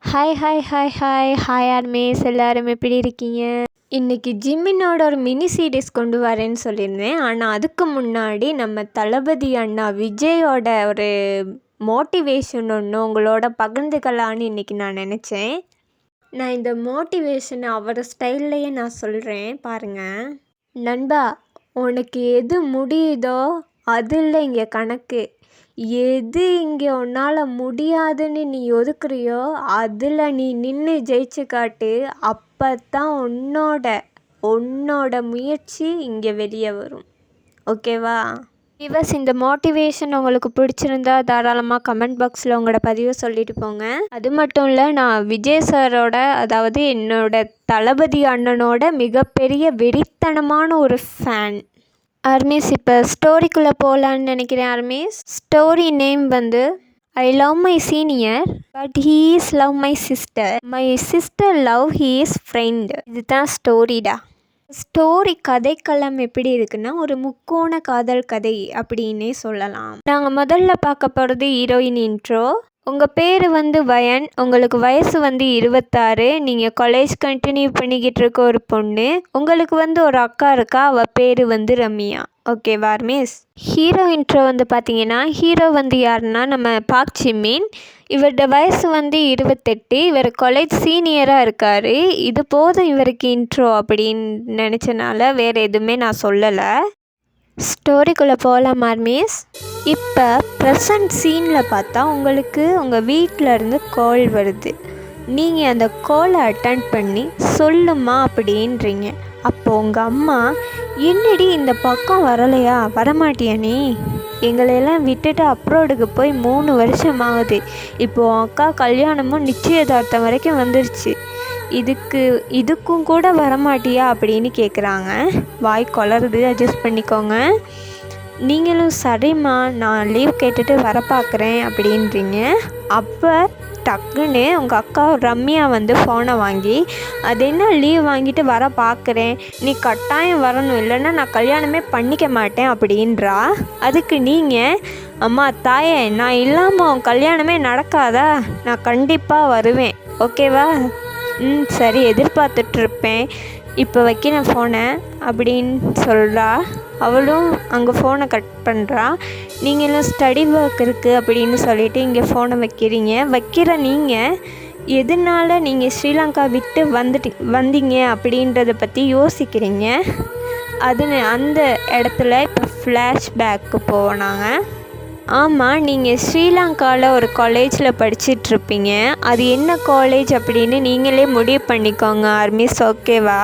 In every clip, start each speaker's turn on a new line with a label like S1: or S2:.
S1: Hi hi hi hi hi armies எல்லாரும் எப்படி இருக்கீங்க? இன்றைக்கி ஜிம்மினோட ஒரு மினி சீரீஸ் கொண்டு வரேன்னு சொல்லியிருந்தேன். ஆனால் அதுக்கு முன்னாடி நம்ம தளபதி அண்ணா விஜயோட ஒரு மோட்டிவேஷன் ஒன்று உங்களோட பகிர்ந்துக்கலான்னு இன்றைக்கி நான் நினச்சேன். நான் இந்த மோட்டிவேஷனை அவர் ஸ்டைல்லையே நான் சொல்கிறேன் பாருங்கள். நண்பா, உனக்கு எது முடியுதோ அதில் இங்கே கணக்கு. எது இங்கே உன்னால் முடியாதுன்னு நீ ஒதுக்குறியோ அதில் நீ நின்று ஜெயிச்சு காட்டு. அப்போ தான் உன்னோட முயற்சி இங்கே வெளியே வரும். ஓகேவா? விவர்ஸ், இந்த மோட்டிவேஷன் உங்களுக்கு பிடிச்சிருந்தா தாராளமாக கமெண்ட் பாக்ஸில் உங்களோட பதிவை சொல்லிட்டு போங்க. அது மட்டும் இல்லை, நான் விஜய் சாரோட, அதாவது என்னோட தளபதி அண்ணனோட மிகப்பெரிய வெறித்தனமான ஒரு ஃபேன். ஆர்மிஸ், இப்போ ஸ்டோரிக்குள்ளே போகலான்னு நினைக்கிறேன். ஆர்மிஸ், ஸ்டோரி நேம் வந்து I love my senior but he is love my sister, my sister love he is friend. இதுதான் ஸ்டோரிடா. ஸ்டோரி கதைக்களம் எப்படி இருக்குன்னா, ஒரு முக்கோண காதல் கதை அப்படின்னே சொல்லலாம். நாங்கள் முதல்ல பார்க்க போகிறது ஹீரோயின் இன்ட்ரோ. உங்கள் பேர் வந்து வயன், உங்களுக்கு வயசு வந்து 26, நீங்கள் காலேஜ் கண்டினியூ பண்ணிக்கிட்டு இருக்க ஒரு பொண்ணு. உங்களுக்கு வந்து ஒரு அக்கா இருக்கா, அவள் பேர் வந்து ரம்யா. ஓகேவா மிஸ்? ஹீரோ இன்ட்ரோ வந்து பார்த்தீங்கன்னா, ஹீரோ வந்து யாருன்னா நம்ம பார்க் ஜிமின். இவரோட வயசு வந்து 28, இவர் காலேஜ் சீனியராக இருக்கார். இது போதும் இவருக்கு இன்ட்ரோ அப்படின்னு நினச்சனால வேறு எதுவுமே நான் சொல்லலை. ஸ்டோரிக்குள்ளே போகலாம் ஆர்மிஸ். இப்போ ப்ரெசன்ட் சீனில் பார்த்தா உங்களுக்கு உங்கள் வீட்டிலருந்து கால் வருது. நீங்கள் அந்த காலை அட்டன் பண்ணி சொல்லுமா அப்படின்றீங்க. அப்போது உங்கள் அம்மா, என்னடி இந்த பக்கம் வரலையா, வரமாட்டியா நீ? எங்களையெல்லாம் விட்டுட்டு அப்ரோடுக்கு போய் 3 வருஷம் ஆகுது. இப்போது அக்கா கல்யாணமும் நிச்சயதார்த்தம் வரைக்கும் வந்துருச்சு. இதுக்கும் கூட வரமாட்டியா அப்படின்னு கேட்குறாங்க. வாய் கொளருது, அட்ஜஸ்ட் பண்ணிக்கோங்க. நீங்களும் சரிம்மா, நான் லீவ் கேட்டுட்டு வர பார்க்குறேன் அப்படின்றீங்க. அப்போ டக்குன்னு உங்கள் அக்கா ரம்யா வந்து ஃபோனை வாங்கி, அது என்ன லீவ் வாங்கிட்டு வர பார்க்குறேன், நீ கட்டாயம் வரணும், இல்லைன்னா நான் கல்யாணமே பண்ணிக்க மாட்டேன் அப்படின்றா. அதுக்கு நீங்கள், அம்மா தாயே, நான் இல்லாமல் கல்யாணமே நடக்காதா, நான் கண்டிப்பாக வருவேன், ஓகேவா? சரி, எதிர்பார்த்துட்ருப்பேன், இப்போ வைக்கிறேன் ஃபோனை அப்படின்னு சொல்கிறா. அவளும் அங்கே ஃபோனை கட் பண்ணுறா. நீங்களும் ஸ்டடி ஒர்க் இருக்குது அப்படின்னு சொல்லிவிட்டு இங்கே ஃபோனை வைக்கிற நீங்கள் எதனால் நீங்கள் ஸ்ரீலங்கா விட்டு வந்தீங்க அப்படின்றத பற்றி யோசிக்கிறீங்க. அந்த இடத்துல இப்போ ஃப்ளாஷ்பேக்கு போனாங்க. ஆமாம், நீங்கள் ஸ்ரீலங்காவில் ஒரு காலேஜில் படிச்சிட்ருப்பீங்க. அது என்ன காலேஜ் அப்படின்னு நீங்களே முடிவு பண்ணிக்கோங்க ஆர்மிஸ், ஓகேவா?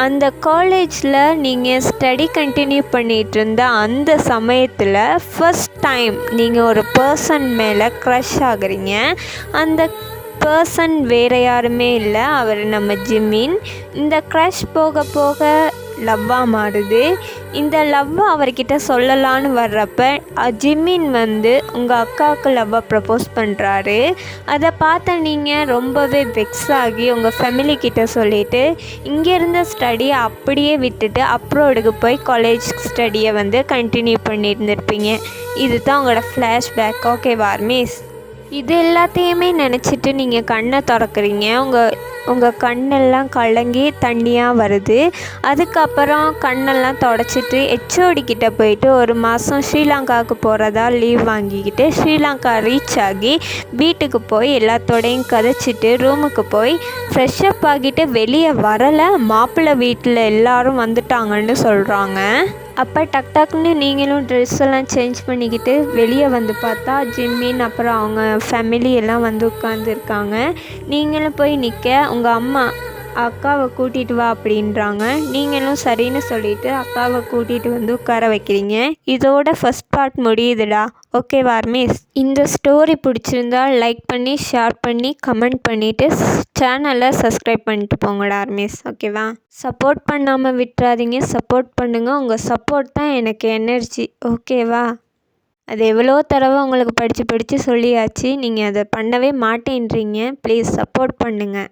S1: அந்த காலேஜில் நீங்கள் ஸ்டடி கண்டினியூ பண்ணிகிட்டு இருந்த அந்த சமயத்தில் ஃபஸ்ட் டைம் நீங்கள் ஒரு பர்சன் மேலே க்ரஷ் ஆகுறீங்க. அந்த பர்சன் வேறு யாருமே இல்லை, அவர் நம்ம ஜிமின். இந்த க்ரஷ் போக போக லவ்வாக மாறுது. இந்த லவ்வை அவர்கிட்ட சொல்லலான்னு வர்றப்ப ஜிமின் வந்து உங்கள் அக்காவுக்கு லவ்வை ப்ரப்போஸ் பண்ணுறாரு. அதை பார்த்த நீங்கள் ரொம்பவே வெக்ஸ் ஆகி உங்கள் ஃபேமிலிக்கிட்ட சொல்லிவிட்டு இங்கே இருந்த ஸ்டடியை அப்படியே விட்டுட்டு அப்ரோடுக்கு போய் காலேஜ் ஸ்டடியை வந்து கண்டினியூ பண்ணியிருந்திருப்பீங்க. இதுதான் உங்களோட ஃப்ளாஷ்பேக், ஓகேவா மிஸ்? இது எல்லாத்தையுமே நினச்சிட்டு நீங்கள் கண்ணை திறக்கிறீங்க. உங்கள் கண்ணெல்லாம் கலங்கி தண்ணியாக வருது. அதுக்கப்புறம் கண்ணெல்லாம் தொடச்சிட்டு ஹெச்ஓடிக்கிட்ட போயிட்டு 1 மாதம் ஸ்ரீலங்காவுக்கு போகிறதா லீவ் வாங்கிக்கிட்டு ஸ்ரீலங்கா ரீச் ஆகி வீட்டுக்கு போய் எல்லாத்தோடையும் கதைச்சிட்டு ரூமுக்கு போய் ஃப்ரெஷ்அப் ஆகிட்டு வெளியே வரலை. மாப்பிள்ளை வீட்டில் எல்லோரும் வந்துட்டாங்கன்னு சொல்கிறாங்க. அப்போ டக்குன்னு நீங்களும் ட்ரெஸ் எல்லாம் சேஞ்ச் பண்ணிக்கிட்டு வெளியே வந்து பார்த்தா ஜிம்மின் அப்புறம் அவங்க ஃபேமிலி எல்லாம் வந்து உட்காந்துருக்காங்க. நீங்களும் போய் நிற்க உங்கள் அம்மா அக்காவை கூட்டிகிட்டு வா அப்படின்றாங்க. நீங்களும் சரின்னு சொல்லிவிட்டு அக்காவை கூட்டிகிட்டு வந்து உட்கார வைக்கிறீங்க. இதோட ஃபஸ்ட் பார்ட் முடியுதுடா, ஓகேவா மிஸ்? இந்த ஸ்டோரி பிடிச்சிருந்தா லைக் பண்ணி, ஷேர் பண்ணி, கமெண்ட் பண்ணிவிட்டு சேனலை சப்ஸ்கிரைப் பண்ணிட்டு போங்கடா மிஸ், ஓகேவா? சப்போர்ட் பண்ணாமல் விட்டுறாதீங்க, சப்போர்ட் பண்ணுங்கள். உங்கள் சப்போர்ட் தான் எனக்கு எனர்ஜி, ஓகேவா? அது எவ்வளோ தடவை உங்களுக்கு படித்து சொல்லியாச்சு, நீங்கள் அதை பண்ணவே மாட்டேன்றீங்க. ப்ளீஸ் சப்போர்ட் பண்ணுங்கள்.